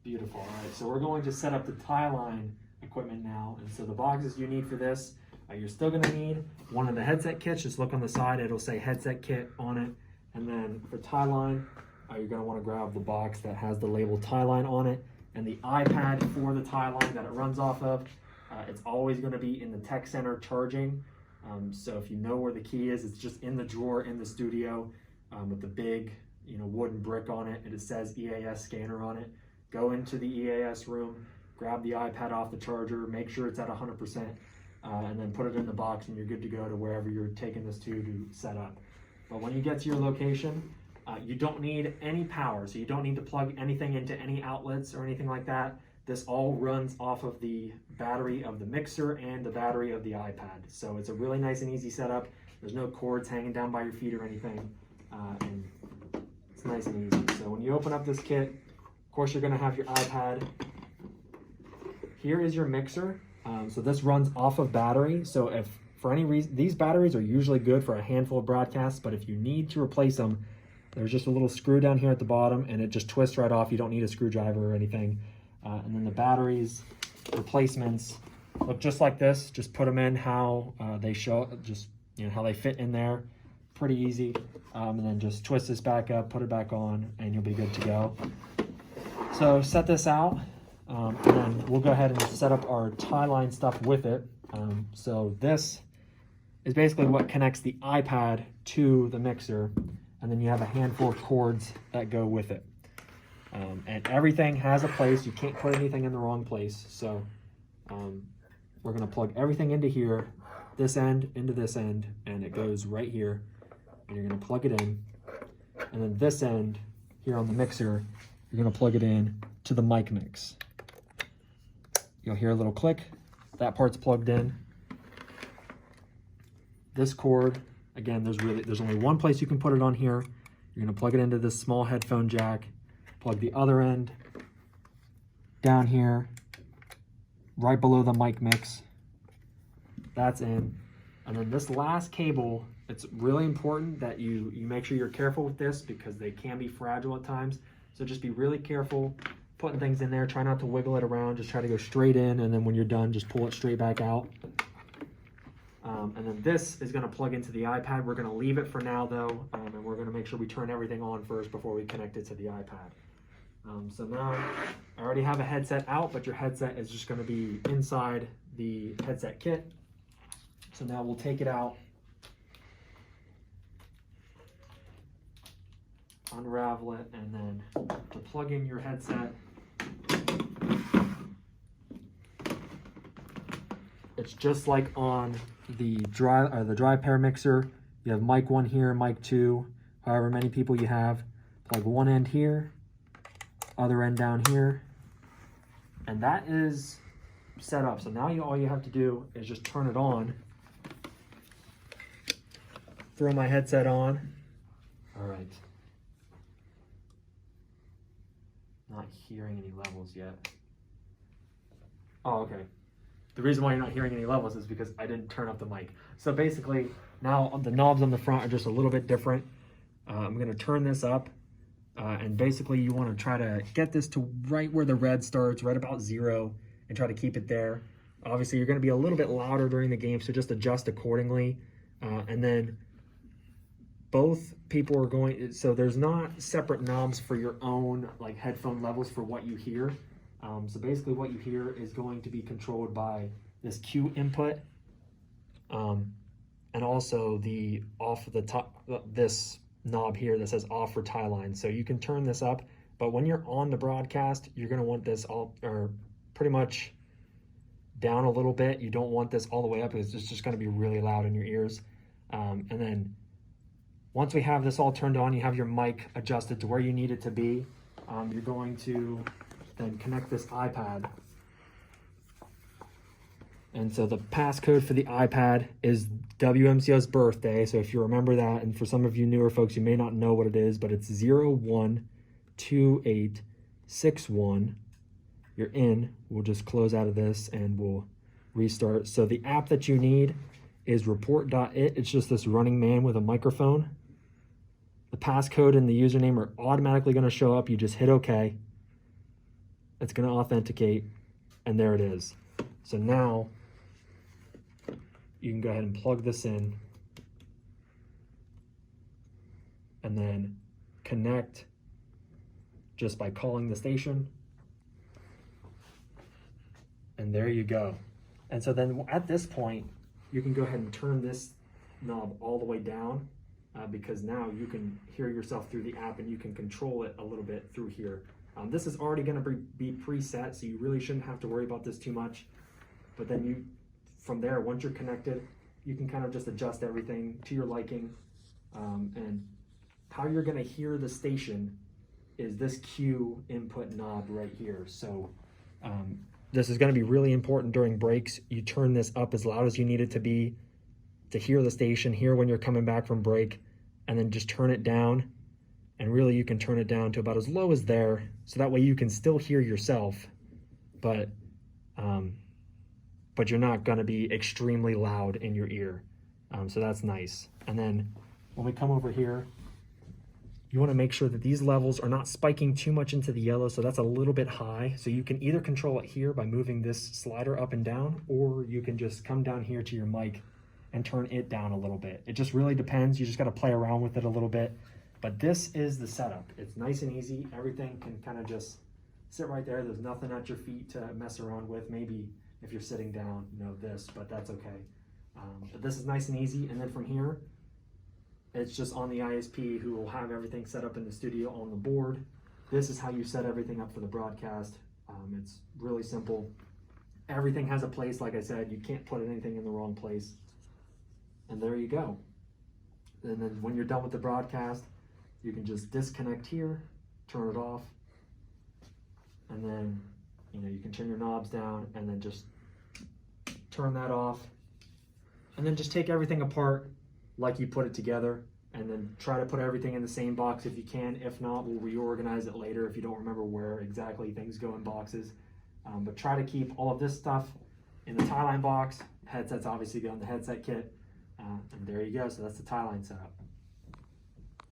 Beautiful. All right, so we're going to set up the Tieline equipment now. And so the boxes you need for this, you're still going to need one of the headset kits. Just look on the side, it'll say headset kit on it. And then for Tieline, you're going to want to grab the box that has the label Tieline on it, and the iPad for the Tieline that it runs off of. It's always going to be in the tech center charging. So if you know where the key is, it's just in the drawer in the studio with the big wooden brick on it, and it says EAS scanner on it. Go into the EAS room, grab the iPad off the charger, make sure it's at 100%, and then put it in the box, and you're good to go to wherever you're taking this to set up. But when you get to your location, you don't need any power, so you don't need to plug anything into any outlets or anything like that. This all runs off of the battery of the mixer and the battery of the iPad. So it's a really nice and easy setup. There's no cords hanging down by your feet or anything, and it's nice and easy. So when you open up this kit, of course, you're going to have your iPad. Here is your mixer. So this runs off of battery. So if for any reason, these batteries are usually good for a handful of broadcasts, but if you need to replace them, there's just a little screw down here at the bottom, and it just twists right off. You don't need a screwdriver or anything. And then the batteries, replacements, look just like this. Just put them in how they show, just how they fit in there. Pretty easy. And then just twist this back up, put it back on, and you'll be good to go. So set this out, and then we'll go ahead and set up our Tieline stuff with it. So this is basically what connects the iPad to the mixer, and then you have a handful of cords that go with it. And everything has a place. You can't put anything in the wrong place. So we're going to plug everything into here, this end into this end, and it goes right here. And you're going to plug it in. And then this end here on the mixer, you're going to plug it in to the mic mix. You'll hear a little click. That part's plugged in. This cord, again, there's only one place you can put it on here. You're going to plug it into this small headphone jack. Plug the other end down here, right below the mic mix. That's in. And then this last cable, it's really important that you make sure you're careful with this because they can be fragile at times. So just be really careful putting things in there. Try not to wiggle it around. Just try to go straight in, and then when you're done, just pull it straight back out. And then this is going to plug into the iPad. We're going to leave it for now, though, and we're going to make sure we turn everything on first before we connect it to the iPad. So now I already have a headset out, but your headset is just going to be inside the headset kit. So now we'll take it out, unravel it, and then to plug in your headset, it's just like on the dry pair mixer. You have mic 1 here, mic 2, however many people you have. Plug one end here, other end down here, and that is set up. So now all you have to do is just turn it on. Throw my headset on. All right. Not hearing any levels yet. Oh, okay. The reason why you're not hearing any levels is because I didn't turn up the mic. So basically, now the knobs on the front are just a little bit different. I'm going to turn this up. And basically, you want to try to get this to right where the red starts, right about 0, and try to keep it there. Obviously, you're going to be a little bit louder during the game, so just adjust accordingly. And then both people are going, so there's not separate knobs for your own like headphone levels for what you hear. So basically what you hear is going to be controlled by this Q input, and also the off the top, this knob here that says off for Tieline. So you can turn this up, but when you're on the broadcast, you're going to want this all, or pretty much down a little bit. You don't want this all the way up because it's just going to be really loud in your ears. And then once we have this all turned on, you have your mic adjusted to where you need it to be. You're going to then connect this iPad. And so the passcode for the iPad is WMCO's birthday. So if you remember that, and for some of you newer folks, you may not know what it is, but it's 012861. You're in. We'll just close out of this and we'll restart. So the app that you need is report.it. It's just this running man with a microphone. The passcode and the username are automatically going to show up. You just hit OK. it's going to authenticate, and there it is. So now you can go ahead and plug this in and then connect just by calling the station. And there you go. And so then at this point, you can go ahead and turn this knob all the way down because now you can hear yourself through the app and you can control it a little bit through here. This is already going to be preset, so you really shouldn't have to worry about this too much. But then from there, once you're connected, you can kind of just adjust everything to your liking. And how you're going to hear the station is this Q input knob right here. So this is going to be really important during breaks. You turn this up as loud as you need it to be to hear the station, hear when you're coming back from break, and then just turn it down. And really you can turn it down to about as low as there, so that way you can still hear yourself, but you're not going to be extremely loud in your ear. So that's nice. And then when we come over here, you want to make sure that these levels are not spiking too much into the yellow, so that's a little bit high. So you can either control it here by moving this slider up and down, or you can just come down here to your mic and turn it down a little bit. It just really depends. You just got to play around with it a little bit. But this is the setup. It's nice and easy. Everything can kind of just sit right there. There's nothing at your feet to mess around with. Maybe if you're sitting down, this, but that's okay. But this is nice and easy. And then from here, it's just on the ISP who will have everything set up in the studio on the board. This is how you set everything up for the broadcast. It's really simple. Everything has a place, like I said. You can't put anything in the wrong place. And there you go. And then when you're done with the broadcast, you can just disconnect here, turn it off, and then you can turn your knobs down and then just turn that off. And then just take everything apart like you put it together, and then try to put everything in the same box if you can. If not, we'll reorganize it later if you don't remember where exactly things go in boxes. But try to keep all of this stuff in the Tieline box. Headsets obviously go in the headset kit. And there you go. So that's the Tieline setup.